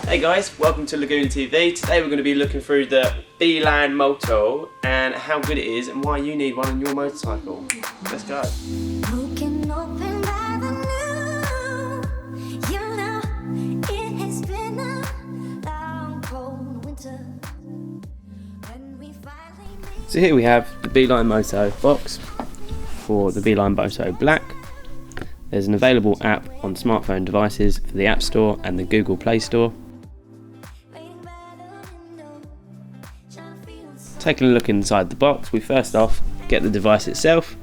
Hey guys, welcome to Laguna TV. Today we're going to be looking through the Beeline Moto and how good it is and why you need one on your motorcycle. Let's go. So here we have the Beeline Moto box for the Beeline Moto Black. There's an available app on smartphone devices for the App Store and the Google Play Store. Taking a look inside the box, we first off get the device itself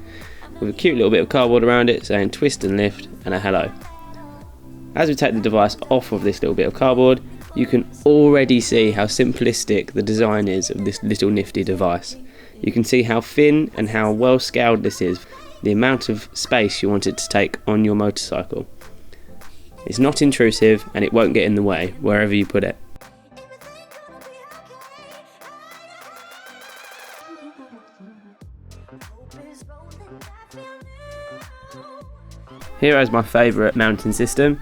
with a cute little bit of cardboard around it saying twist and lift and a hello. As we take the device off of this little bit of cardboard, you can already see how simplistic the design is of this little nifty device. You can see how thin and how well scaled this is, the amount of space you want it to take on your motorcycle. It's not intrusive and it won't get in the way wherever you put it. Here is my favourite mounting system.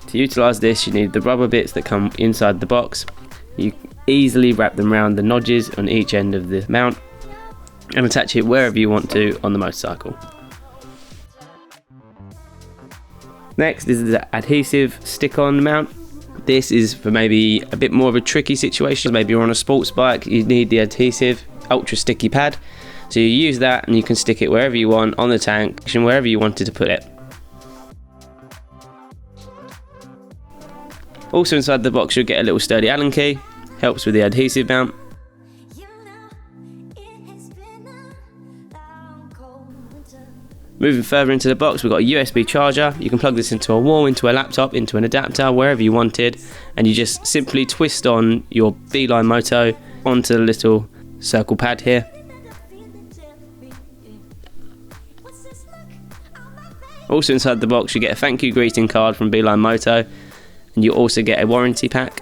To utilise this, you need the rubber bits that come inside the box. You easily wrap them around the notches on each end of the mount and attach it wherever you want to on the motorcycle. Next is the adhesive stick-on mount. This is for maybe a bit more of a tricky situation. Maybe you're on a sports bike, you need the adhesive ultra sticky pad. So you use that and you can stick it wherever you want on the tank and wherever you wanted to put it. Also inside the box you'll get a little sturdy Allen key, helps with the adhesive mount. Moving further into the box, we've got a USB charger. You can plug this into a wall, into a laptop, into an adapter, wherever you wanted, and you just simply twist on your Beeline Moto onto the little circle pad here. Also inside the box you get a thank you greeting card from Beeline Moto, and you also get a warranty pack.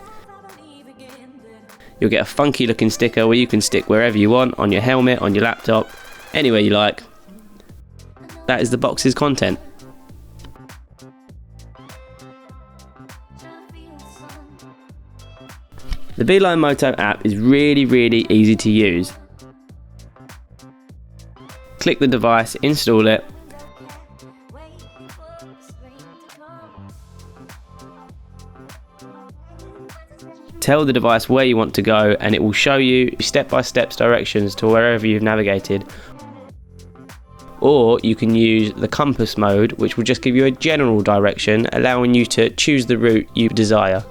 You'll get a funky looking sticker where you can stick wherever you want, on your helmet, on your laptop, anywhere you like. That is the box's content. The Beeline Moto app is really easy to use. Click the device, install it. Tell the device where you want to go and it will show you step-by-step directions to wherever you've navigated. Or you can use the compass mode, which will just give you a general direction, allowing you to choose the route you desire.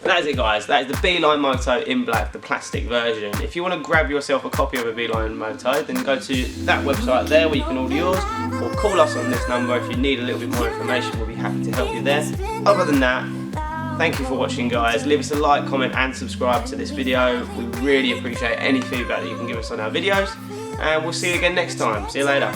That is it guys, that is the Beeline Moto in black, the plastic version. If you want to grab yourself a copy of a Beeline Moto, then go to that website there where you can order yours, or call us on this number if you need a little bit more information. We'll be happy to help you there. Other than that, thank you for watching guys. Leave us a like, comment and subscribe to this video. We really appreciate any feedback that you can give us on our videos, and we'll see you again next time. See you later.